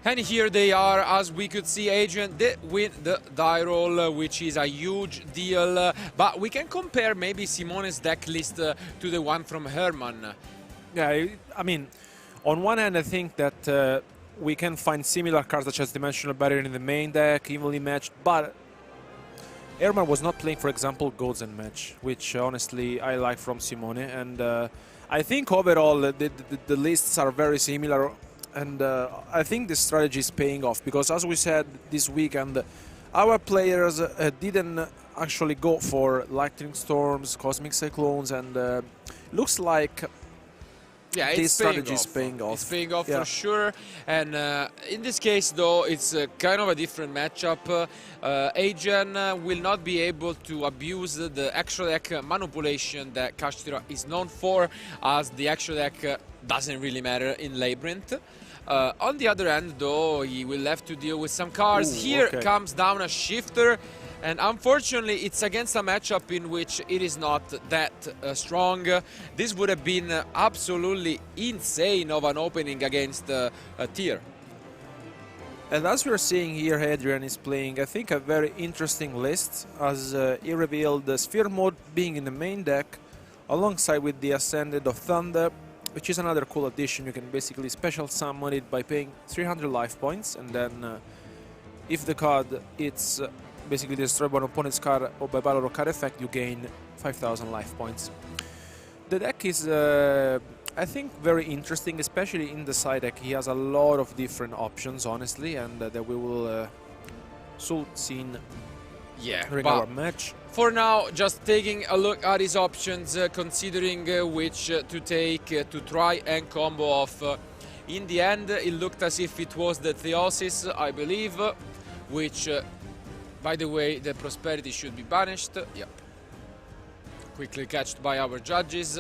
And here they are, as we could see. Adrian did win the die roll, which is a huge deal. But we can compare maybe Simone's deck list to the one from Herman. Yeah, I mean, on one hand, I think that we can find similar cards such as Dimensional Barrier in the main deck, evenly matched, but Herman was not playing, for example, Gozen Match, which honestly I like from Simone. And I think overall the lists are very similar. And I think this strategy is paying off because, as we said this weekend, our players didn't actually go for Lightning Storms, Cosmic Cyclones, and looks like this strategy is paying off. It's paying off for sure. And in this case, though, it's kind of a different matchup. Adrian will not be able to abuse the extra deck manipulation that Kashtira is known for, as the extra deck doesn't really matter in Labrynth. On the other hand, though, he will have to deal with some cards. Here comes down a Shifter, and unfortunately it's against a matchup in which it is not that strong. This would have been absolutely insane of an opening against a tier. And as we're seeing here, Adrian is playing, I think, a very interesting list, as he revealed the Sphere mode being in the main deck, alongside with the Ascended of Thunder, which is another cool addition. You can basically special summon it by paying 300 life points, and then if the card it's basically destroyed by an opponent's card or by battle or card effect, you gain 5,000 life points. The deck is, I think, very interesting, especially in the side deck. He has a lot of different options, honestly, and that we will soon see during our match. For now, just taking a look at his options, considering which to take to try and combo off. In the end, it looked as if it was the Theosis, I believe, which, by the way, the Prosperity should be banished. Yep. Quickly catched by our judges.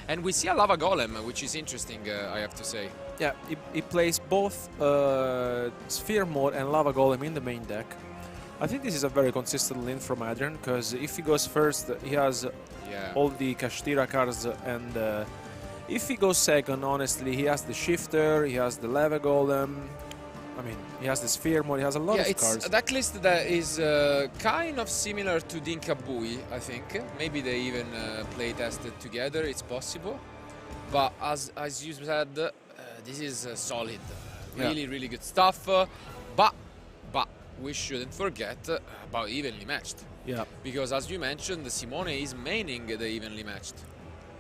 And we see a Lava Golem, which is interesting, I have to say. Yeah, he plays both Sphere mode and Lava Golem in the main deck. I think this is a very consistent lane from Adrian, because if he goes first, he has all the Kashtira cards, and if he goes second, honestly, he has the Shifter, he has the Lava Golem, I mean, he has the Sphere mode, he has a lot of cards. It's a deck list that is kind of similar to Dinka Bui, I think. Maybe they even play tested together, it's possible. But as you said, this is solid, really good stuff. But we shouldn't forget about evenly matched. Yeah. Because as you mentioned, Simone is maining the evenly matched.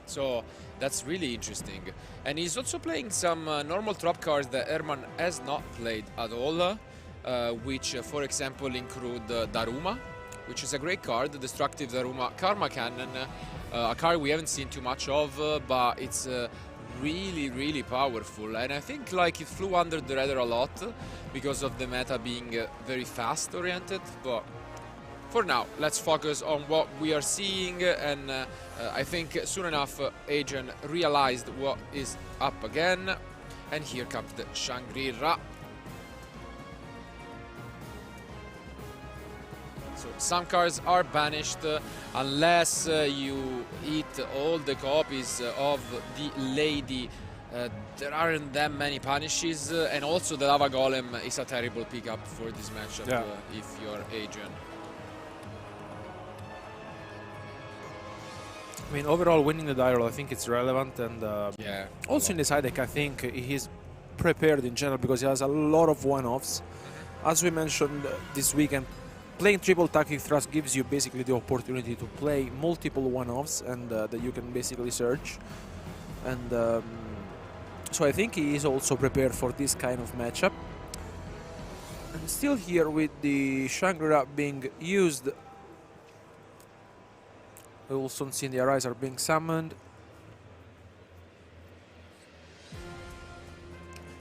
So that's really interesting. And he's also playing some normal drop cards that Herman has not played at all, which, for example, include Daruma, which is a great card, the Destructive Daruma Karma Cannon, a card we haven't seen too much of, but it's really powerful, and I think like it flew under the radar a lot because of the meta being very fast oriented. But for now, let's focus on what we are seeing, and I think soon enough Adrian realized what is up again, and here comes the Shangri-La. So some cards are banished unless you eat all the copies of the Lady. There aren't that many punishes, and also the Lava Golem is a terrible pickup for this matchup if you're Adrian. I mean, overall, winning the die roll, I think it's relevant, and also in the side deck, I think he's prepared in general because he has a lot of one-offs. As we mentioned this weekend, playing triple tactic thrust gives you basically the opportunity to play multiple one-offs, and that you can basically search. And so I think he is also prepared for this kind of matchup. And still here with the Shangri-La being used, we will soon see the Arise are being summoned.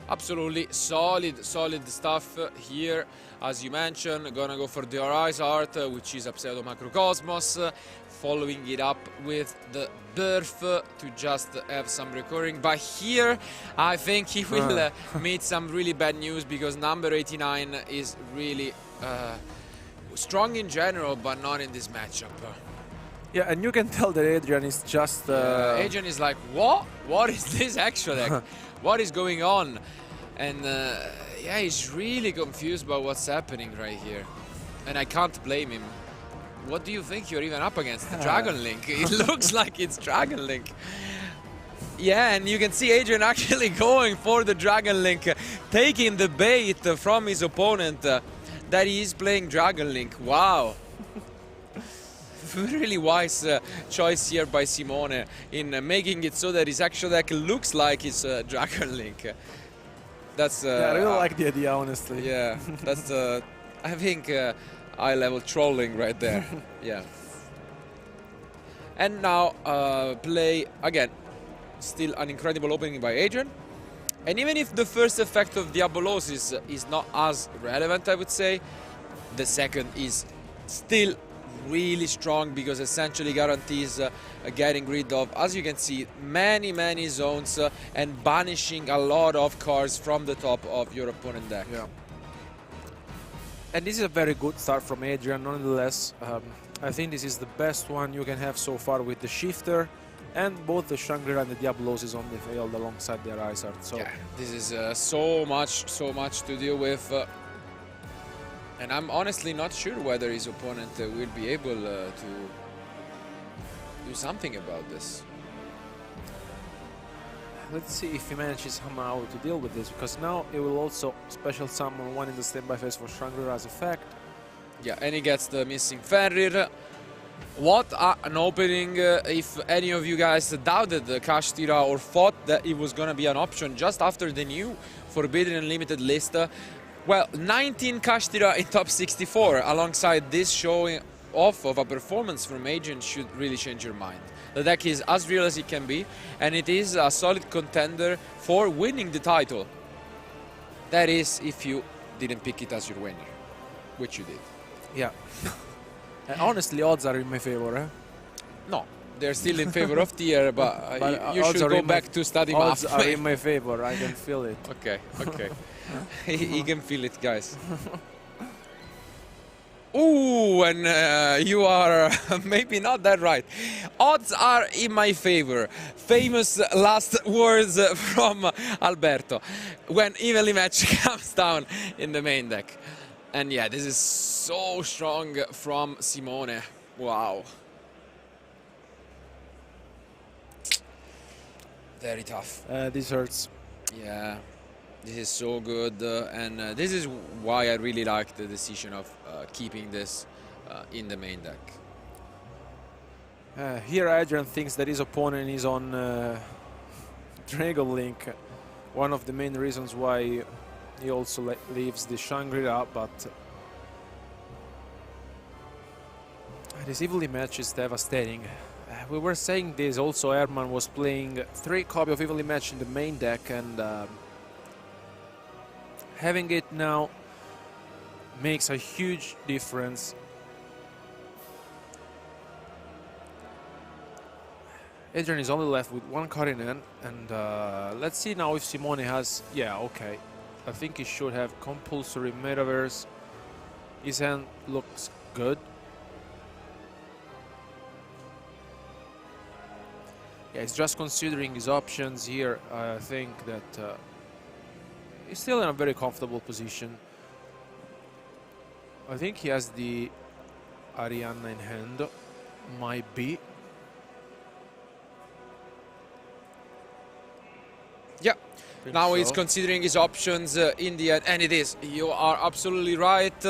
Absolutely solid stuff here. As you mentioned, gonna go for the Arise art, which is a Pseudo Macrocosmos, following it up with the Birth to just have some recurring. But here, I think he will meet some really bad news, because number 89 is really strong in general, but not in this matchup. Yeah, and you can tell that Adrian is just... Adrian is like, what? What is this actually? What is going on? And Yeah, he's really confused about what's happening right here. And I can't blame him. What do you think you're even up against? The Dragon Link. It looks like it's Dragon Link. Yeah, and you can see Adrian actually going for the Dragon Link, taking the bait from his opponent that he is playing Dragon Link. Wow. Really wise choice here by Simone in making it so that his actual deck looks like it's Dragon Link. That's yeah, I really like the idea, honestly. Yeah, that's I think high-level trolling right there. Yeah. And now play again. Still an incredible opening by Adrian. And even if the first effect of Diabolosis is not as relevant, I would say, the second is still really strong because essentially guarantees getting rid of, as you can see, many zones and banishing a lot of cards from the top of your opponent deck. Yeah. And this is a very good start from Adrian, nonetheless. I think this is the best one you can have so far with the Shifter and both the Shangri-La and the Diablosis on the field alongside their Isart. So yeah, this is so much to deal with. And I'm honestly not sure whether his opponent will be able to do something about this. Let's see if he manages somehow to deal with this, because now he will also special summon one in the standby phase for Shangri-La's effect. Yeah, and he gets the missing Fenrir. What an opening. If any of you guys doubted the Kashtira or thought that it was going to be an option just after the new Forbidden Unlimited list, well, 19 Kashtira in top 64 alongside this showing off of a performance from Adrian should really change your mind. The deck is as real as it can be, and it is a solid contender for winning the title. That is, if you didn't pick it as your winner, which you did. Yeah. And honestly, odds are in my favor, eh? No, they're still in favor of tier, but you should go back to study math. Odds are in my favor, I can feel it. Okay. He can feel it, guys. Ooh, and you are maybe not that right. Odds are in my favor. Famous last words from Alberto when evenly match comes down in the main deck. And yeah, this is so strong from Simone. Wow. Very tough. This hurts. Yeah. This is so good, and this is why I really like the decision of keeping this in the main deck. Here Adrian thinks that his opponent is on Dragon Link. One of the main reasons why he also leaves the Shangri-La, but this evenly match is devastating. We were saying this also. Herman was playing 3 copies of evenly match in the main deck, and having it now makes a huge difference. Adrian is only left with 1 card in hand, and let's see now if Simone has... Yeah, okay. I think he should have compulsory Metaverse. His hand looks good. Yeah, he's just considering his options here. I think that he's still in a very comfortable position. I think he has the Arianna in hand. Might be. Yeah. Now so. he's considering his options in the end, and it is. You are absolutely right.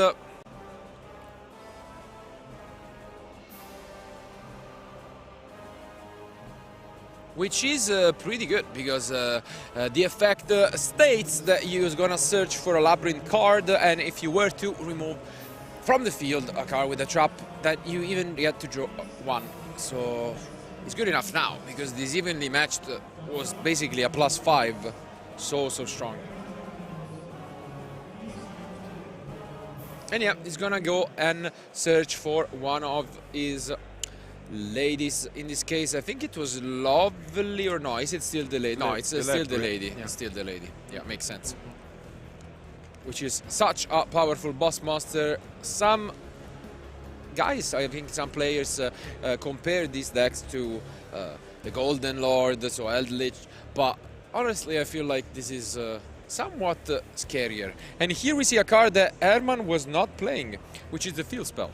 Which is pretty good, because the effect states that you're gonna search for a Labrynth card, and if you were to remove from the field a card with a trap, that you even get to draw 1. So it's good enough now, because this evenly matched was basically a +5. So strong. And yeah, he's gonna go and search for one of his ladies. In this case, I think it was Lovely, or no, is it still the lady? No, it's still the lady. Yeah. It's still the lady. Yeah, makes sense. Which is such a powerful boss monster. Some guys, I think some players compare these decks to the Golden Lord, so Eldritch, but honestly, I feel like this is somewhat scarier. And here we see a card that Herman was not playing, which is the field spell.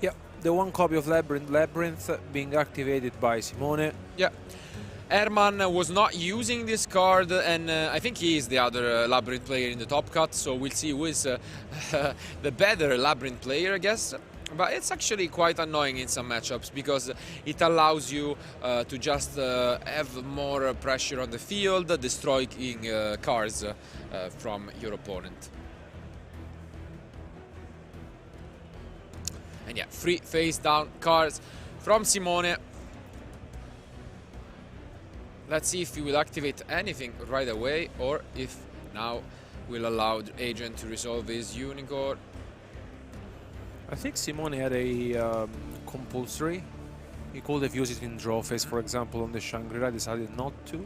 Yeah, the one copy of Labrynth being activated by Simone. Yeah. Herman was not using this card, and I think he is the other Labrynth player in the top cut, so we'll see who is the better Labrynth player, I guess. But it's actually quite annoying in some matchups because it allows you to just have more pressure on the field, destroying cards from your opponent. And yeah, 3 face down cards from Simone. Let's see if he will activate anything right away, or if now will allow Adrian to resolve his unicorn. I think Simone had a compulsory. He could have used it in draw phase, for example, on the Shangri-La, decided not to.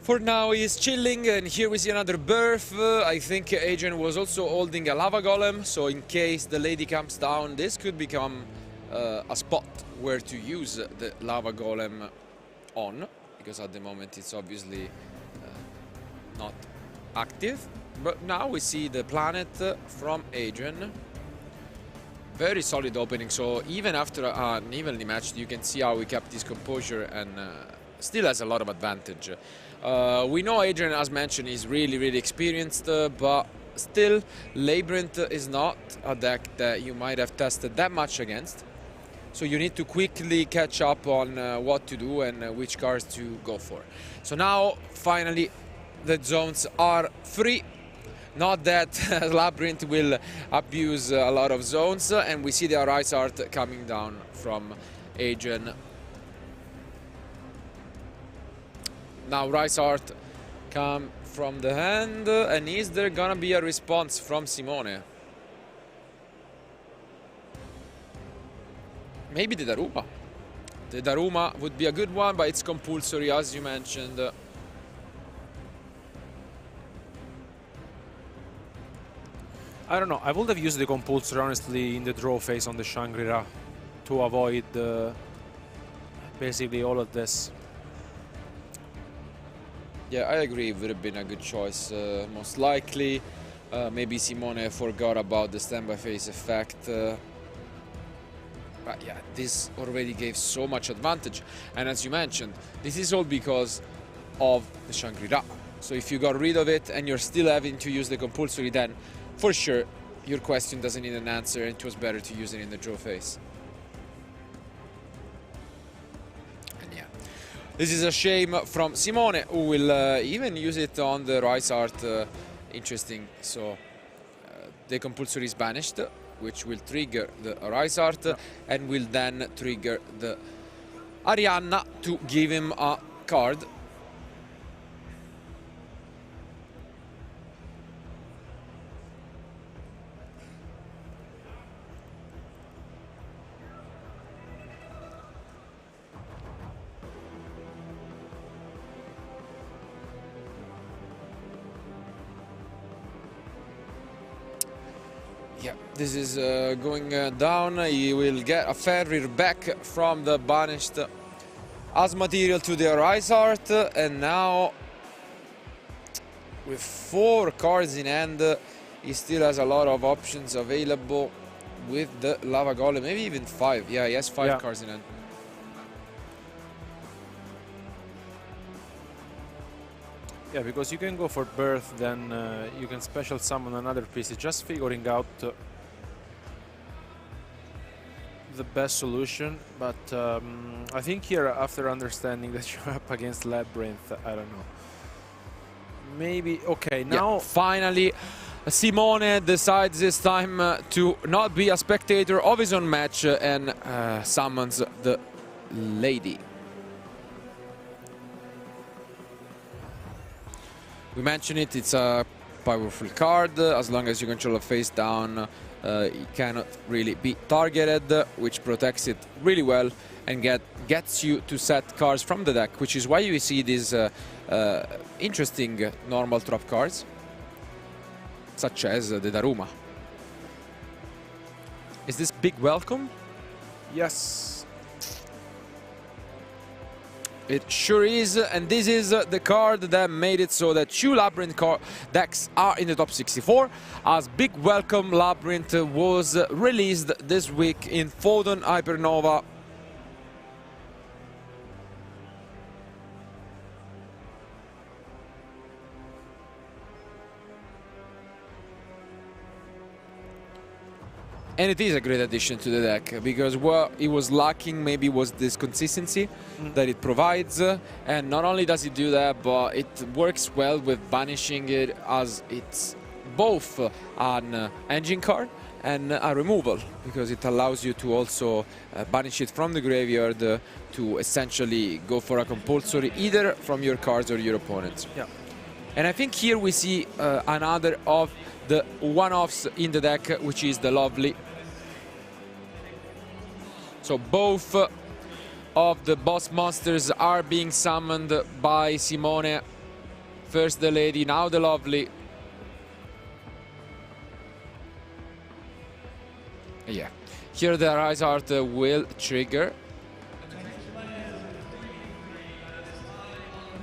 For now he's chilling, and here we see another birth. I think Adrian was also holding a lava golem, so in case the lady comes down, this could become a spot where to use the lava golem on, because at the moment it's obviously not active. But now we see the planet from Adrian. Very solid opening, so even after an evenly matched, you can see how he kept his composure and still has a lot of advantage. We know Adrian, as mentioned, is really experienced, but still Labrynth is not a deck that you might have tested that much against. So you need to quickly catch up on what to do and which cards to go for. So now, finally, the zones are free. Not that Labrynth will abuse a lot of zones, and we see the Arise Art coming down from Adrian. Now Rise Art come from the hand, and is there gonna be a response from Simone? Maybe the Daruma. The Daruma would be a good one, but it's compulsory, as you mentioned. I don't know, I would have used the compulsory, honestly, in the draw phase on the Shangri-La to avoid basically all of this. Yeah, I agree, it would have been a good choice, most likely. Maybe Simone forgot about the standby phase effect. But yeah, this already gave so much advantage. And as you mentioned, this is all because of the Shangri-La. So if you got rid of it and you're still having to use the compulsory, then for sure your question doesn't need an answer, and it was better to use it in the draw phase. And yeah, this is a shame from Simone, who will even use it on the Rise Art. Interesting. So the compulsory is banished, which will trigger the Rise Art, and will then trigger the Arianna to give him a card. Yeah, this is going down. He will get a Ferrir back from the banished as material to the Rise Art, and now with 4 cards in hand, he still has a lot of options available with the Lava Golem, maybe even 5. Yeah, he has 5 cards in hand. Yeah, because you can go for birth, then you can special summon another piece. It's just figuring out the best solution. But I think here, after understanding that you're up against Labrynth, I don't know. Maybe, okay, now... Yeah, finally, Simone decides this time to not be a spectator of his own match and summons the lady. We mentioned it, it's a powerful card. As long as you control a face down, it cannot really be targeted, which protects it really well and gets you to set cards from the deck, which is why you see these interesting normal drop cards, such as the Daruma. Is this big welcome? Yes. It sure is, and this is the card that made it so that two Labrynth decks are in the top 64, as Big Welcome Labrynth was released this week in Photon Hypernova. And it is a great addition to the deck, because what it was lacking maybe was this consistency that it provides. And not only does it do that, but it works well with banishing it, as it's both an engine card and a removal, because it allows you to also banish it from the graveyard to essentially go for a compulsory either from your cards or your opponents. Yeah. And I think here we see another of the one-offs in the deck, which is the Lovely. So both of the boss monsters are being summoned by Simone. First the Lady, now the Lovely. Yeah, here the Rise Art will trigger.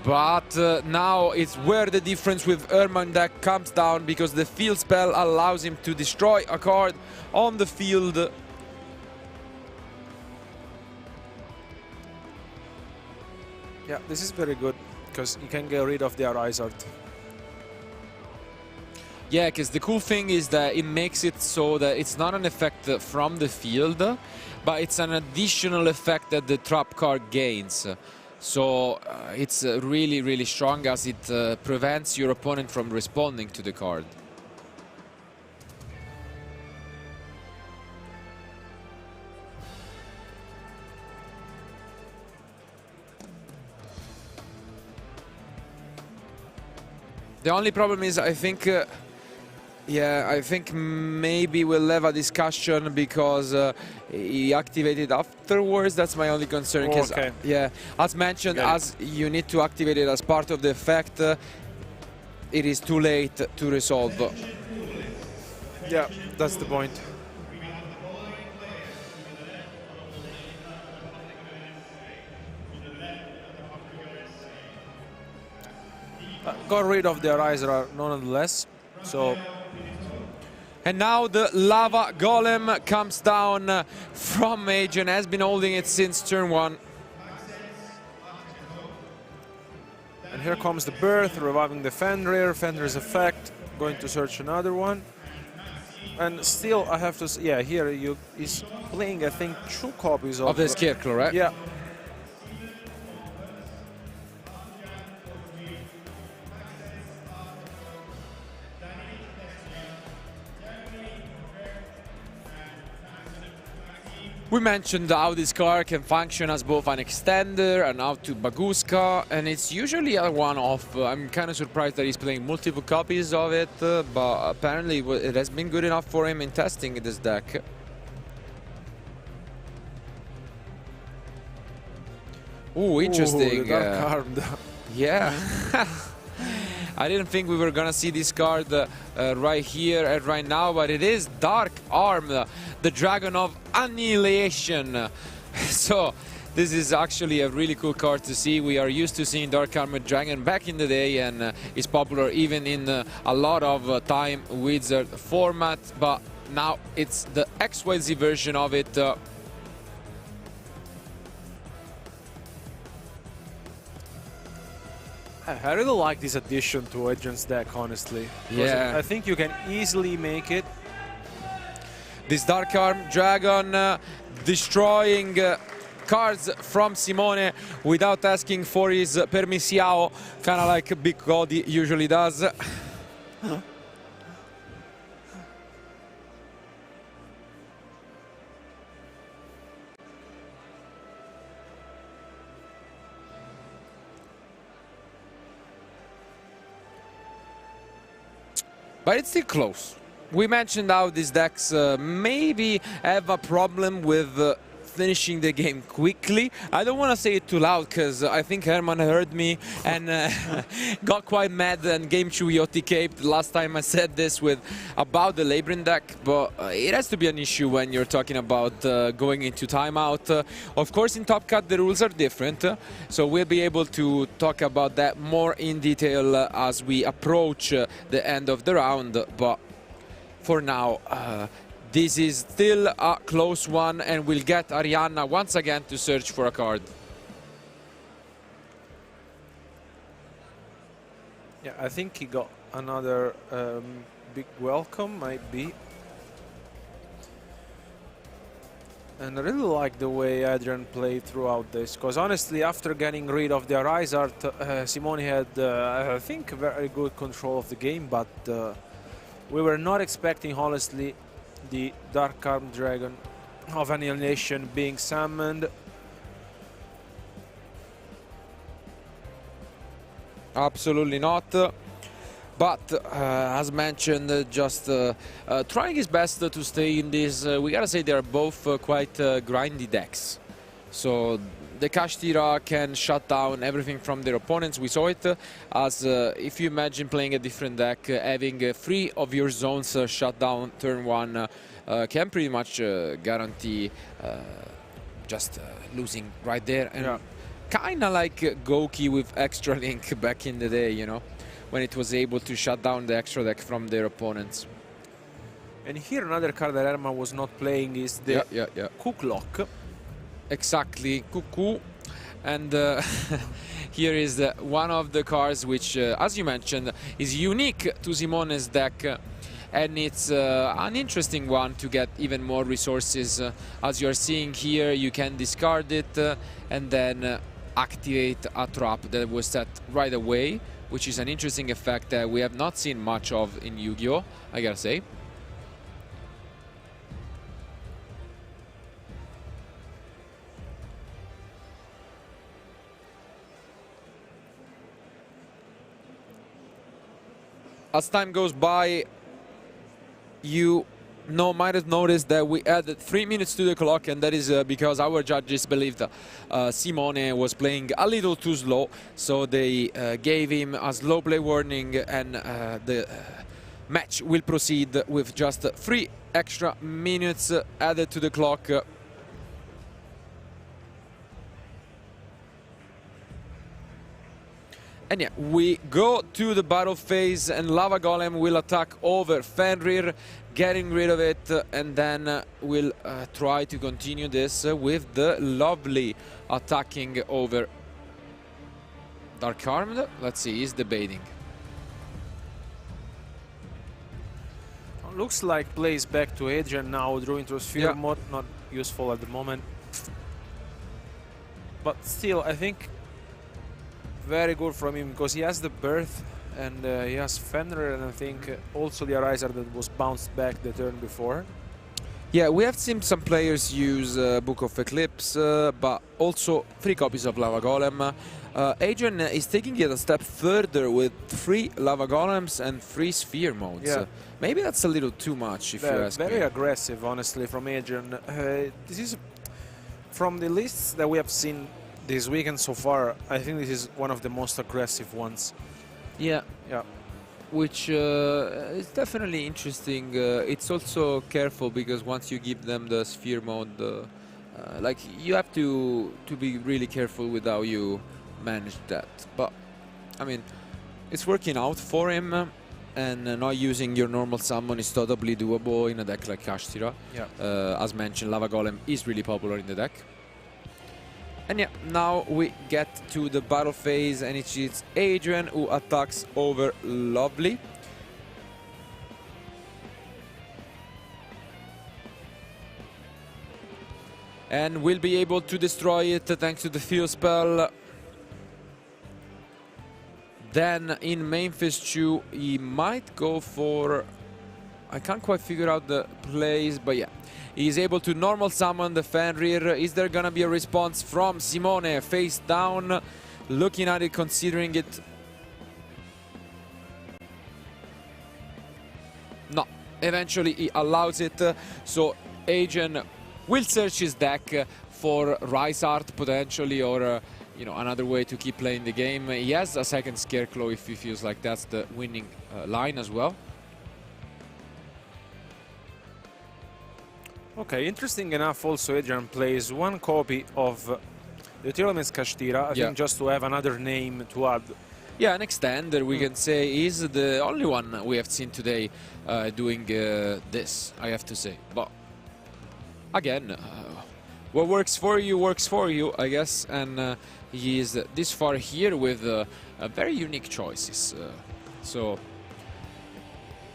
But now it's where the difference with Herman deck comes down, because the field spell allows him to destroy a card on the field. Yeah, this is very good, because you can get rid of the Arise Art. Yeah, because the cool thing is that it makes it so that it's not an effect from the field, but it's an additional effect that the trap card gains. So it's really, really strong, as it prevents your opponent from responding to the card. The only problem is, I think, yeah, I think maybe we'll have a discussion, because he activated afterwards. That's my only concern. Oh, okay. Yeah, as mentioned, as you need to activate it as part of the effect, it is too late to resolve. Yeah, that's the point. Got rid of the Ariser nonetheless, so... And now the Lava Golem comes down from Adrian, has been holding it since turn 1. And here comes the Birth, reviving the Fenrir, Fenrir's effect, going to search another one. And still I have to say, yeah, here he's playing, I think, 2 copies of the Scarecrow, right? Yeah. We mentioned how this card can function as both an extender and out to Baguska, and it's usually a one-off. I'm kind of surprised that he's playing multiple copies of it, but apparently it has been good enough for him in testing this deck. Ooh, interesting. Ooh, the Dark Armed. Yeah. I didn't think we were gonna see this card right here and right now, but it is Dark Arm, the Dragon of Annihilation. So this is actually a really cool card to see. We are used to seeing Dark Armored Dragon back in the day, and it's popular even in a lot of Time Wizard format, but now it's the XYZ version of it. I really like this addition to Adrian's deck, honestly. Yeah. I think you can easily make it. This Dark Arm Dragon destroying cards from Simone without asking for his permissiao, kind of like Big Cody usually does. But it's still close. We mentioned how these decks maybe have a problem with finishing the game quickly. I don't want to say it too loud because I think Herman heard me and got quite mad and game chewy OTK last time I said this about the Labrynth deck, but it has to be an issue when you're talking about going into timeout. Of course, in Top Cut the rules are different, so we'll be able to talk about that more in detail as we approach the end of the round, but for now, this is still a close one, and we'll get Arianna once again to search for a card. Yeah, I think he got another big welcome, might be. And I really like the way Adrian played throughout this, because honestly, after getting rid of the Arise Art, Simone had, I think, very good control of the game, but we were not expecting, honestly, the Dark Arm Dragon of Annihilation being summoned. Absolutely not. But as mentioned, just trying his best to stay in this. We gotta say they are both quite grindy decks. So the Kashtira can shut down everything from their opponents. We saw it as if you imagine playing a different deck, having 3 of your zones shut down turn 1 can pretty much guarantee just losing right there. And yeah, kind of like Goki with Extra Link back in the day, you know, when it was able to shut down the extra deck from their opponents. and here another card that Herman was not playing is the Cook Lock. Exactly, Cuckoo. And here is one of the cards which, as you mentioned, is unique to Simone's deck. And it's an interesting one to get even more resources. As you're seeing here, you can discard it and then activate a trap that was set right away, which is an interesting effect that we have not seen much of in Yu-Gi-Oh!, I gotta say. As time goes by, you might have noticed that we added 3 minutes to the clock, and that is because our judges believed Simone was playing a little too slow, so they gave him a slow play warning, and the match will proceed with just 3 extra minutes added to the clock. And yeah, we go to the battle phase, and Lava Golem will attack over Fenrir, getting rid of it, and then we'll try to continue this with the lovely attacking over Dark Armed. Let's see, he's debating. Looks like plays back to Adrian now, drew into Sphere mode, not useful at the moment. But still, I think very good from him, because he has the Birth and he has Fenrir, and I think also the Ariser that was bounced back the turn before. Yeah, we have seen some players use Book of Eclipse, but also 3 copies of Lava Golem. Adrian is taking it a step further with 3 Lava Golems and 3 Sphere modes. Yeah. Maybe that's a little too much, if you ask me. Very aggressive, honestly, from Adrian. This is, from the lists that we have seen this weekend so far, I think this is one of the most aggressive ones. Yeah. Yeah. Which is definitely interesting. It's also careful, because once you give them the Sphere mode, like, you have to be really careful with how you manage that. But I mean, it's working out for him, and not using your normal summon is totally doable in a deck like Kashtira. Yeah. As mentioned, Lava Golem is really popular in the deck. And yeah, now we get to the battle phase, and it's Adrian who attacks over Lovely. And will be able to destroy it thanks to the Feel Spell. Then in main phase 2, he might go for... I can't quite figure out the plays, but yeah. He's able to normal summon the Fenrir. Is there gonna be a response from Simone? Face down, looking at it, considering it. No, eventually he allows it. So Adrian will search his deck for Rise Art potentially, or you know, another way to keep playing the game. He has a second Scarecrow if he feels like that's the winning line as well. Okay, interesting enough, also Adrian plays one copy of the tier elements Kashtira, I think just to have another name to add. Yeah, an extender, we can say, is the only one we have seen today doing this, I have to say. But again, what works for you, I guess, and he is this far here with very unique choices. So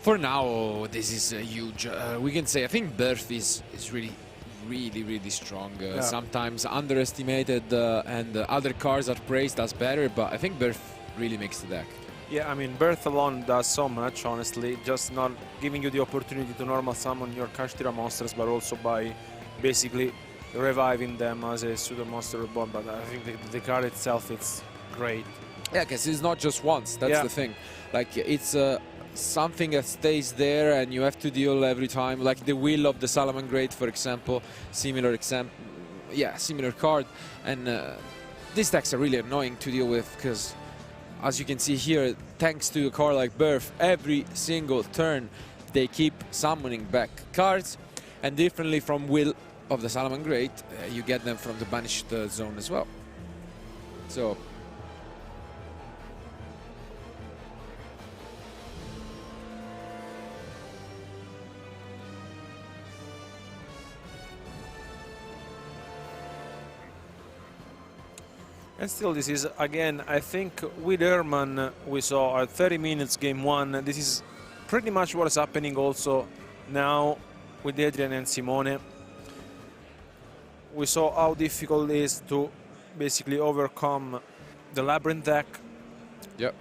for now, this is huge. We can say, I think Birth is really strong. Sometimes underestimated, and other cards are praised as better, but I think Birth really makes the deck. Yeah, I mean, Birth alone does so much, honestly, just not giving you the opportunity to normal summon your Kashtira monsters, but also by basically reviving them as a pseudo monster reborn. But I think the card itself, it's great. Yeah, because it's not just once, that's the thing. Like, it's something that stays there and you have to deal every time, like the Will of the Salamangreat, for example, similar card. And these decks are really annoying to deal with, because as you can see here, thanks to a card like Birth, every single turn they keep summoning back cards, and differently from Will of the Salamangreat, you get them from the banished zone as well. So and still, this is, again, I think with Herman we saw at 30 minutes game 1. This is pretty much what is happening also now with Adrian and Simone. We saw how difficult it is to basically overcome the Labrynth deck. Yep.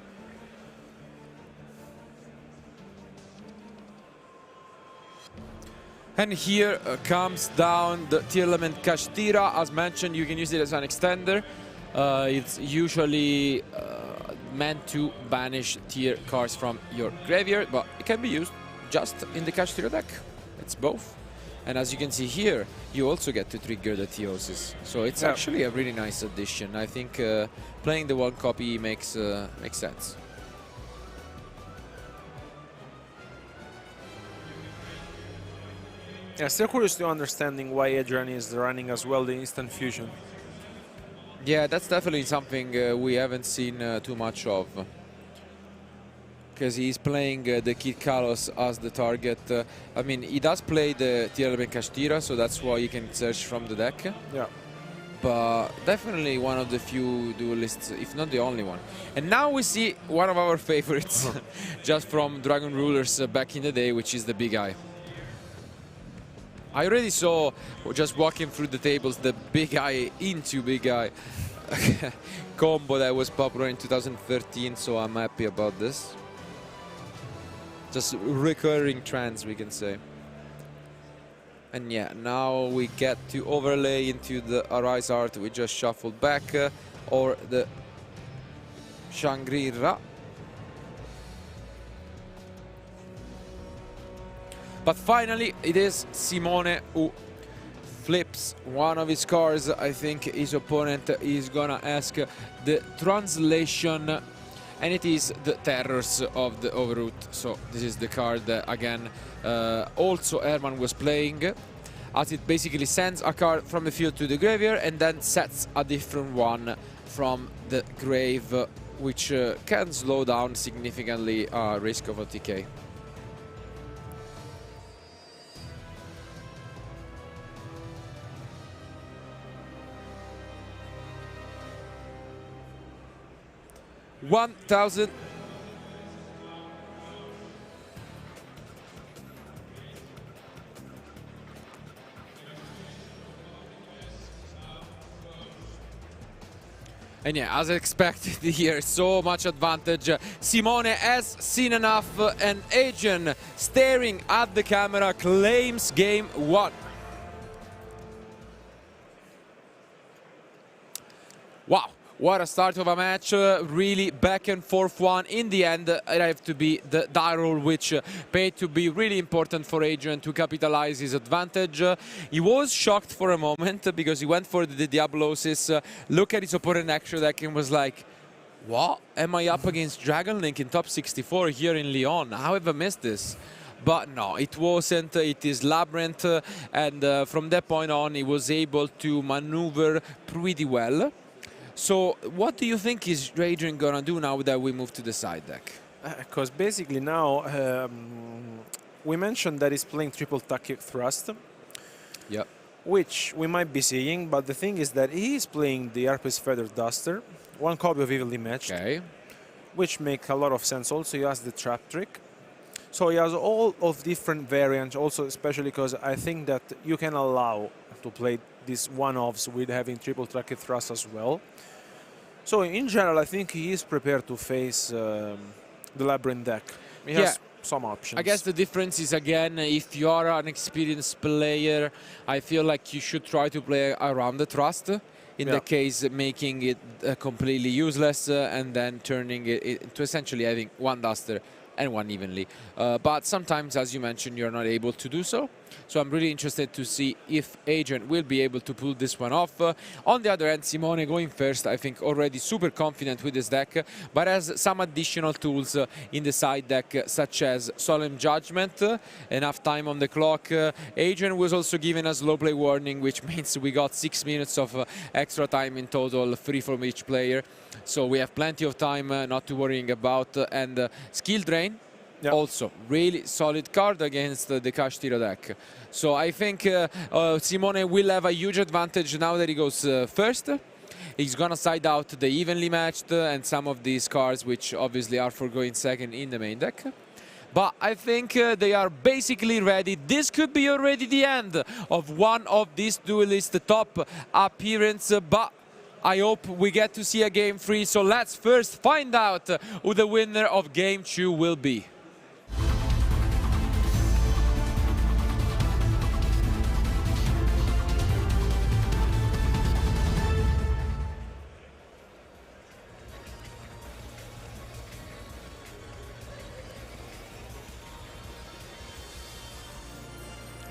And here comes down the tier element Kashtira. As mentioned, you can use it as an extender. It's usually meant to banish tier cards from your graveyard, but it can be used just in the Kashtira deck. It's both. And as you can see here, you also get to trigger the Theosis. So it's actually a really nice addition. I think playing the one copy makes sense. Yeah, still curious to understanding why Adrian is running as well the instant fusion. Yeah, that's definitely something we haven't seen too much of. Because he's playing the Kid Kalos as the target. I mean, he does play the tier element Kashtira, so that's why you can search from the deck. Yeah. But definitely one of the few duelists, if not the only one. And now we see one of our favorites, just from Dragon Rulers back in the day, which is the Big Eye. I already saw, just walking through the tables, the Big Eye into Big Eye combo that was popular in 2013, so I'm happy about this. Just recurring trends, we can say. And yeah, now we get to overlay into the Arise art we just shuffled back, or the Shangri-La. But finally, it is Simone who flips one of his cards. I think his opponent is gonna ask the translation, and it is the Terrors of the Overroot. So this is the card that, again, also Herman was playing, as it basically sends a card from the field to the graveyard and then sets a different one from the grave, which can slow down significantly risk of OTK. $1,000. And yeah, as expected here, so much advantage. Simone has seen enough, and Adrian, staring at the camera, claims game 1. Wow. What a start of a match, really back and forth one. In the end, it have to be the die roll, which paid to be really important for Adrian to capitalize his advantage. He was shocked for a moment because he went for the Diablosis, look at his opponent extra deck and was like, what? Am I up against Dragon Link in top 64 here in Lyon? How have I missed this? But no, it wasn't. It is Labrynth, and from that point on, he was able to maneuver pretty well. So what do you think is Adrian gonna do now that we move to the side deck? Because basically now, we mentioned that he's playing triple tactic thrust. Yep. Which we might be seeing, but the thing is that he is playing the Arp's Feather Duster, one copy of Evenly Matched, Okay. which makes a lot of sense. Also, he has the Trap Trick. So he has all of different variants, also especially because I think that you can allow to play these one-offs with having triple tactic thrust as well. So in general, I think he is prepared to face the Labrynth deck. He has some options. I guess the difference is, again, if you are an experienced player, I feel like you should try to play around the Trust. In that case, making it completely useless and then turning it into essentially having one Duster and one Evenly. But sometimes, as you mentioned, you're not able to do so. So I'm really interested to see if Adrian will be able to pull this one off. On the other hand, Simone going first, I think already super confident with his deck, but has some additional tools in the side deck, such as Solemn Judgment, enough time on the clock. Adrian was also given a slow play warning, which means we got 6 minutes of extra time in total, 3 from each player. So we have plenty of time not to worrying about. And Skill Drain, also really solid card against the Kashtira deck. So I think Simone will have a huge advantage now that he goes first. He's gonna side out the Evenly Matched and some of these cards, which obviously are for going second in the main deck. But I think they are basically ready. This could be already the end of one of these duelist top appearance, but I hope we get to see a game 3. So let's first find out who the winner of game 2 will be.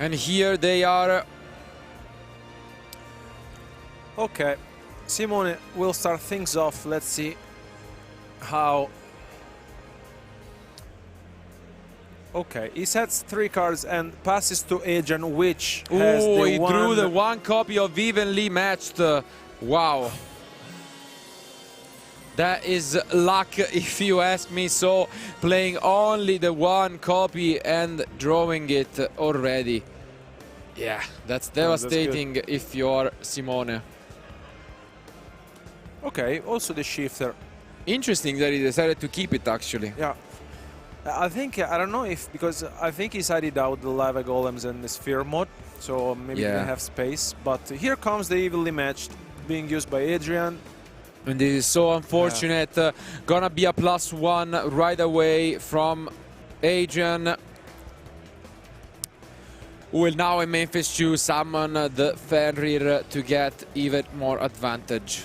And here they are. Okay, Simone will start things off. Let's see how. Okay, he sets 3 cards and passes to Adrian, which has the he drew the one copy of Evenly Matched. Wow. That is luck, if you ask me. So, playing only the one copy and drawing it already. Yeah, that's devastating if you're Simone. Okay, also the shifter. Interesting that he decided to keep it, actually. Yeah. I think, I don't know if, because I think he sided out the Lava Golems and the Sphere mode, so maybe he didn't have space. But here comes the Evenly Matched being used by Adrian. And this is so unfortunate. Gonna be a +1 right away from Adrian, who will now in Memphis 2 summon the Fenrir to get even more advantage.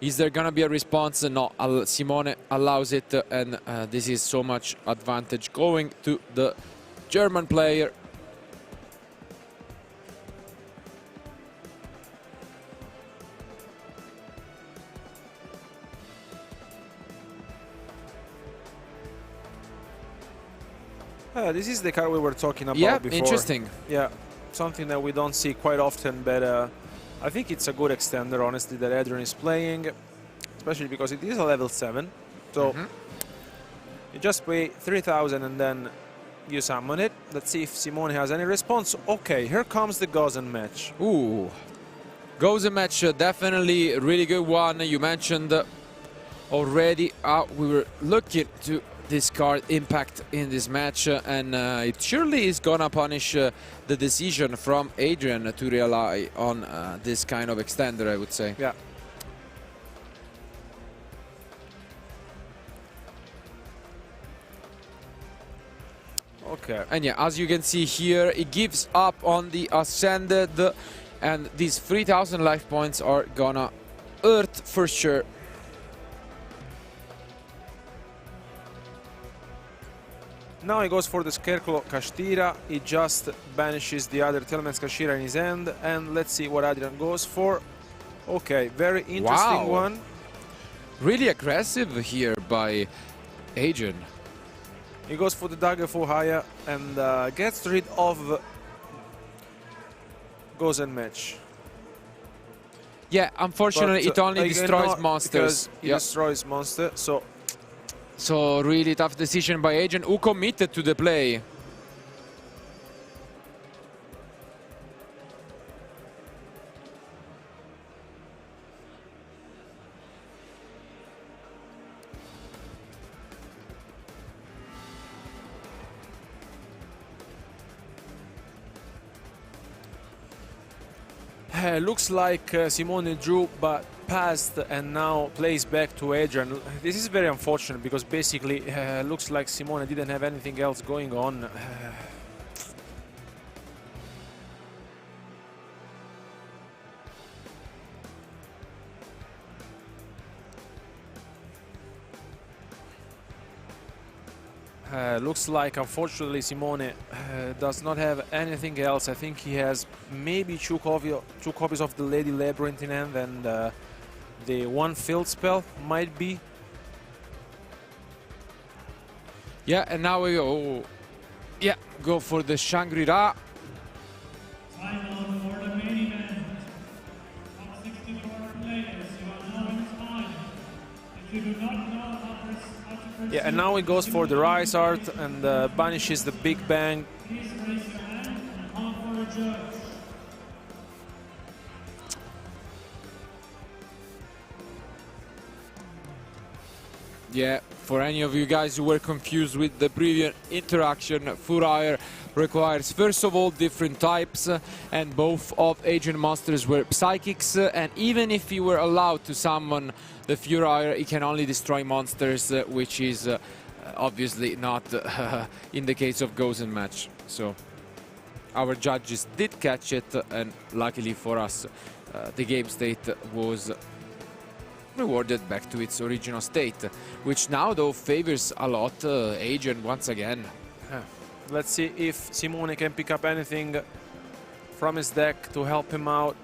Is there gonna be a response? No, Simone allows it, and this is so much advantage going to the German player. This is the card we were talking about before. Interesting. Yeah, something that we don't see quite often, but I think it's a good extender, honestly, that Adrian is playing, especially because it is a level 7. So you just pay 3,000 and then you summon it. Let's see if Simone has any response. Okay, here comes the Gozen match. Ooh, Gozen match, definitely a really good one. You mentioned already we were looking to this card impact in this match, and it surely is gonna punish the decision from Adrian to rely on this kind of extender, I would say. Yeah. Okay. And yeah, as you can see here, he gives up on the Ascended. And these 3000 life points are gonna hurt for sure. Now he goes for the Scarecrow Kashtira. He just banishes the other Telemans Kashtira in his hand. And let's see what Adrian goes for. Okay, very interesting one. Really aggressive here by Adrian. He goes for the Dagger for Haya and gets rid of Goes and Match. Yeah, unfortunately it only destroys monsters. He destroys monster, So really tough decision by Adrian, who committed to the play. Looks like Simone drew but passed and now plays back to Adrian. This is very unfortunate because basically looks like Simone didn't have anything else going on. Looks like, unfortunately, Simone does not have anything else. I think he has maybe two copies of the Lady Labrynth in hand, and the one field spell might be. Yeah, and now we go. Yeah, go for the Shangri-La. Time on for the main event. Top 64 players, you are now in time. If you do not know yeah, and now he goes for the Rise Art and banishes the Big Bang. Please raise your hand and call for a judge. Yeah, for any of you guys who were confused with the previous interaction, Furrier requires first of all different types, and both of Adrian monsters were psychics, and even if you were allowed to summon the Furrier, he can only destroy monsters, which is obviously not in the case of Goes and Match. So our judges did catch it, and luckily for us, the game state was rewarded back to its original state, which now though favors a lot Adrian once again. Let's see if Simone can pick up anything from his deck to help him out.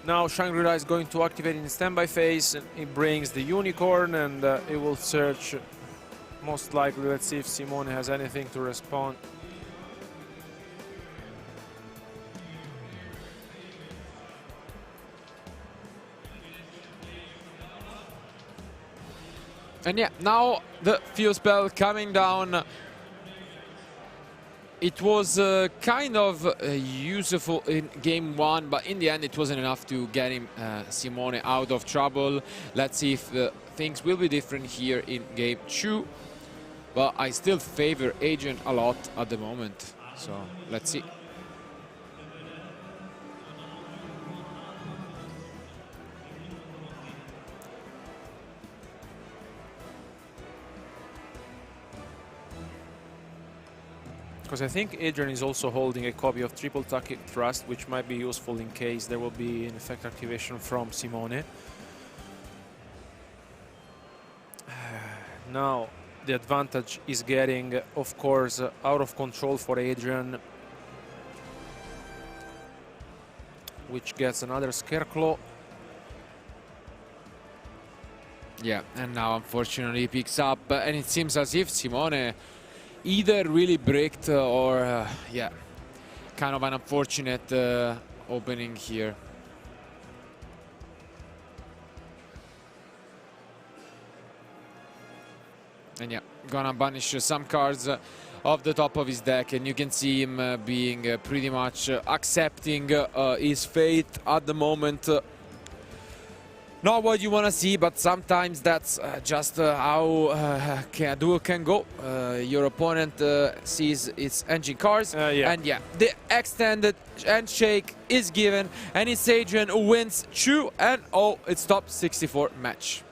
Now Shangri-La is going to activate in standby phase, and he brings the Unicorn, and he will search most likely. Let's see if Simone has anything to respond. And yeah, now the Fuse Spell coming down. It was kind of useful in game one, but in the end it wasn't enough to get him, Simone, out of trouble. Let's see if things will be different here in game two. But I still favor Adrian a lot at the moment, so let's see. Because I think Adrian is also holding a copy of Triple Thrust, which might be useful in case there will be an effect activation from Simone. Now the advantage is getting, of course, out of control for Adrian, which gets another Scarecrow. Yeah, and now unfortunately he picks up, and it seems as if Simone either really bricked or, yeah, kind of an unfortunate opening here. And yeah, gonna banish some cards off the top of his deck, and you can see him being pretty much accepting his fate at the moment. Not what you want to see, but sometimes that's just how a duel can go. Your opponent sees its engine cards, and yeah, the extended handshake is given, and it's Adrian who wins 2-0. It's top 64 match.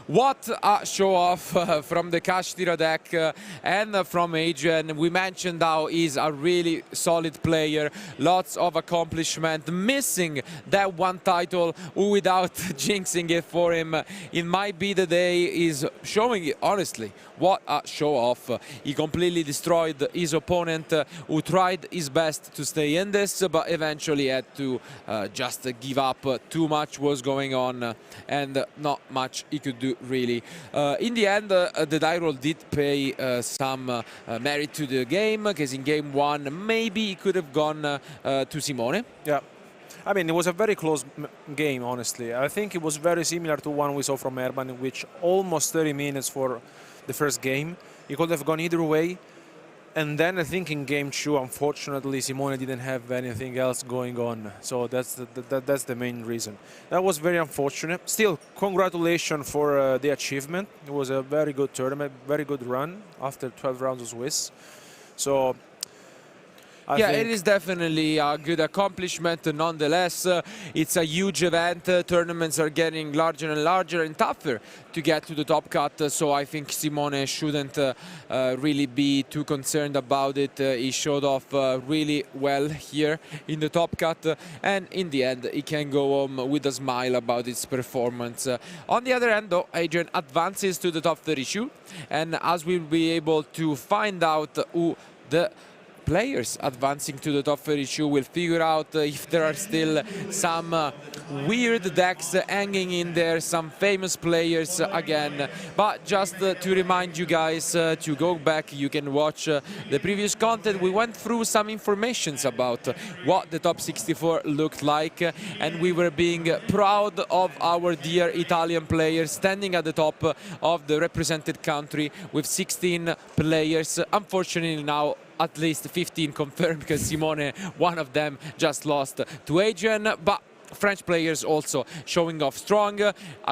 What a show-off from the Kashtira deck and from Adrian. We mentioned how he's a really solid player, lots of accomplishment, missing that one title without jinxing it for him. It might be the day he's showing it, honestly. What a show-off. He completely destroyed his opponent who tried his best to stay in this, but eventually had to just give up. Too much was going on and not much he could do, really. In the end, the die roll did pay some merit to the game, because in game one, maybe he could have gone to Simone. Yeah. I mean, it was a very close game, honestly. I think it was very similar to one we saw from Herman, in which almost 30 minutes for the first game. It could have gone either way. And then I think in game two, unfortunately, Simone didn't have anything else going on. So that's the main reason. That was very unfortunate. Still, congratulations for the achievement. It was a very good tournament, very good run after 12 rounds of Swiss. So yeah, it is definitely a good accomplishment. Nonetheless, it's a huge event. Tournaments are getting larger and larger and tougher to get to the top cut. So I think Simone shouldn't really be too concerned about it. He showed off really well here in the top cut. And in the end, he can go home with a smile about his performance. On the other hand, though, Adrian advances to the top 32. And as we'll be able to find out who the players advancing to the top 32, will figure out if there are still some weird decks hanging in there, some famous players again. But just to remind you guys to go back, you can watch the previous content. We went through some informations about what the top 64 looked like, and we were being proud of our dear Italian players standing at the top of the represented country with 16 players. Unfortunately now at least 15 confirmed, because Simone, one of them, just lost to Adrian. But French players also showing off strong.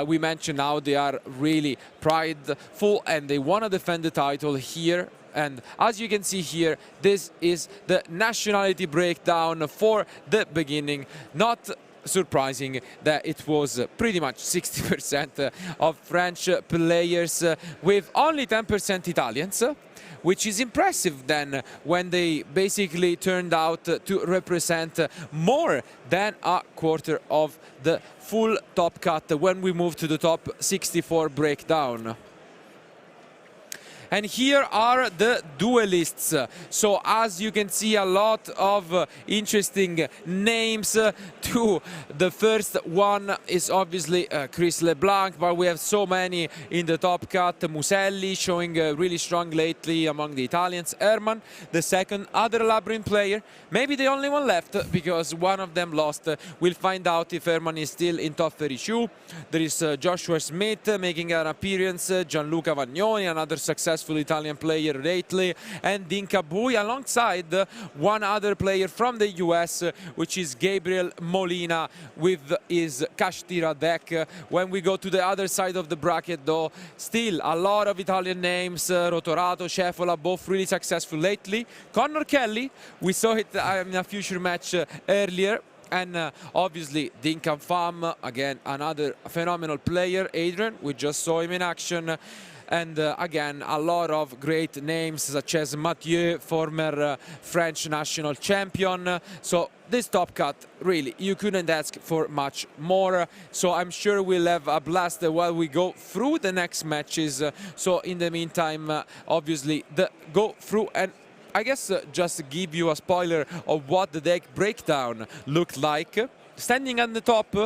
We mentioned now they are really prideful and they want to defend the title here. And as you can see here, this is the nationality breakdown for the beginning. Not surprising that it was pretty much 60% of French players with only 10% Italians, which is impressive then when they basically turned out to represent more than a quarter of the full top cut when we move to the top 64 breakdown. And here are the duelists. So as you can see, a lot of interesting names. To the first one is obviously Chris LeBlanc, but we have so many in the top cut. Muselli showing really strong lately among the Italians. Herman, the second other Labrynth player, maybe the only one left because one of them lost. We'll find out if Herman is still in top 32. There is Joshua Smith making an appearance, Gianluca Vagnoni, another successful Italian player lately, and Dinka Bui alongside one other player from the US, which is Gabriel Molina with his Kashtira deck. When we go to the other side of the bracket, though, still a lot of Italian names. Rotorato, Cefola, both really successful lately. Connor Kelly, we saw it in a future match earlier. And obviously Dinka Pham, again another phenomenal player. Adrian, we just saw him in action. And again, a lot of great names such as Mathieu, former French national champion. So this top cut, really, you couldn't ask for much more. So I'm sure we'll have a blast while we go through the next matches. So in the meantime, obviously, go through and I guess just to give you a spoiler of what the deck breakdown looked like. Standing at the top,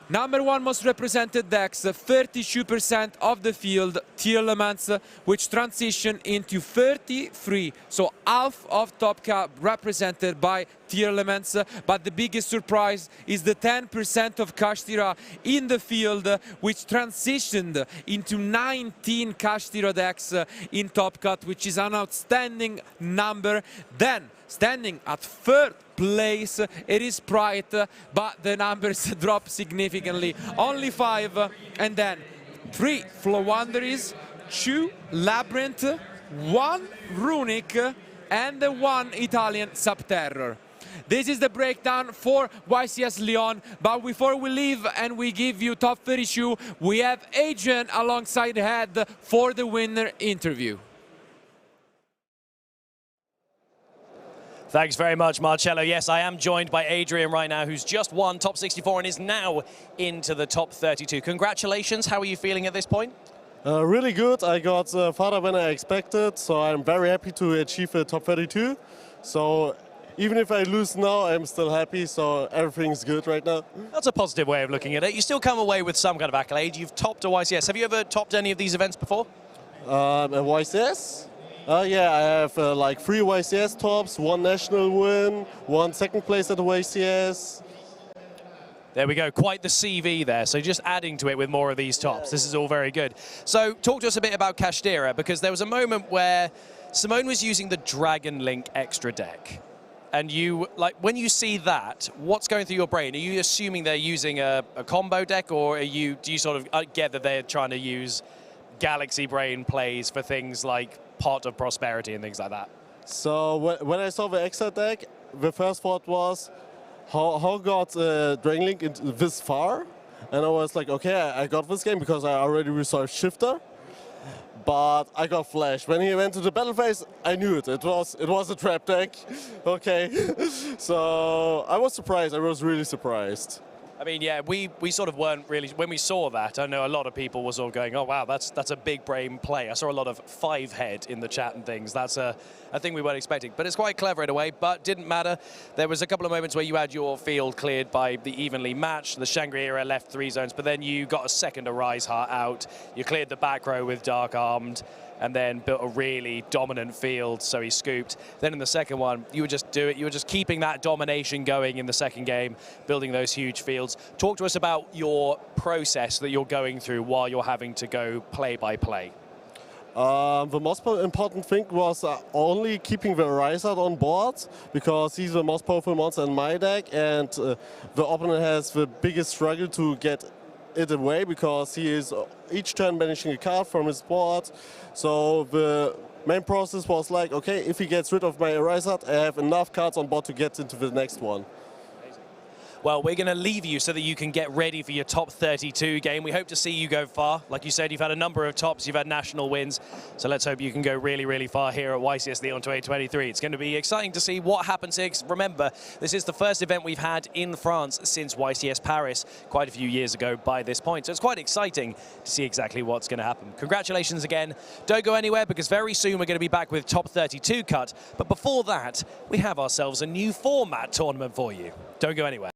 number one most represented decks, 32% of the field, Tierlemans, which transition into 33. So half of top cut represented by Tierlemans. But the biggest surprise is the 10% of Kashtira in the field, which transitioned into 19 Kashtira decks in top cut, which is an outstanding number. Then, standing at third place, it is Pride, but the numbers drop significantly. Only 5, and then 3 Flowanderies, 2 Labrynth, 1 Runic, and 1 Italian Subterror. This is the breakdown for YCS Lyon. But before we leave and we give you top 32, we have Adrian alongside Head for the winner interview. Thanks very much, Marcello. Yes, I am joined by Adrian right now, who's just won top 64 and is now into the top 32. Congratulations. How are you feeling at this point? Really good. I got farther than I expected, so I'm very happy to achieve a top 32. So even if I lose now, I'm still happy, so everything's good right now. That's a positive way of looking at it. You still come away with some kind of accolade. You've topped a YCS. Have you ever topped any of these events before? A YCS? Yeah, I have like 3 YCS tops, 1 national win, 1 second place at the YCS. There we go, quite the CV there. So just adding to it with more of these tops. This is all very good. So talk to us a bit about Kashtira, because there was a moment where Simone was using the Dragon Link extra deck. And you, like, when you see that, what's going through your brain? Are you assuming they're using a combo deck, or do you sort of get that they're trying to use Galaxy Brain plays for things like Pot of Prosperity and things like that? So when I saw the extra deck, the first thought was, how got Dragon Link this far? And I was like, okay, I got this game because I already resolved Shifter. But I got flashed. When he went to the battle phase, I knew it. It was a trap deck. Okay. So I was surprised. I was really surprised. I mean, yeah, we sort of weren't really, when we saw that, I know a lot of people were sort of going, oh, wow, that's a big brain play. I saw a lot of 5-head in the chat and things. That's a thing we weren't expecting. But it's quite clever in a way, but didn't matter. There was a couple of moments where you had your field cleared by the evenly matched. The Shangri-La left 3 zones, but then you got a second Arise Heart out. You cleared the back row with Dark Armed, and then built a really dominant field, so he scooped. Then in the second one, you would just do it. You were just keeping that domination going in the second game, building those huge fields. Talk to us about your process that you're going through while you're having to go play by play. The most important thing was only keeping the Arisat on board, because he's the most powerful monster in my deck, and the opponent has the biggest struggle to get it away, because he is each turn banishing a card from his board. So the main process was like, okay, if he gets rid of my Arisat, I have enough cards on board to get into the next one. Well, we're going to leave you so that you can get ready for your top 32 game. We hope to see you go far. Like you said, you've had a number of tops, you've had national wins. So let's hope you can go really, really far here at YCS Lyon 2023. It's going to be exciting to see what happens here. Remember, this is the first event we've had in France since YCS Paris quite a few years ago by this point. So it's quite exciting to see exactly what's going to happen. Congratulations again. Don't go anywhere, because very soon we're going to be back with top 32 cut. But before that, we have ourselves a new format tournament for you. Don't go anywhere.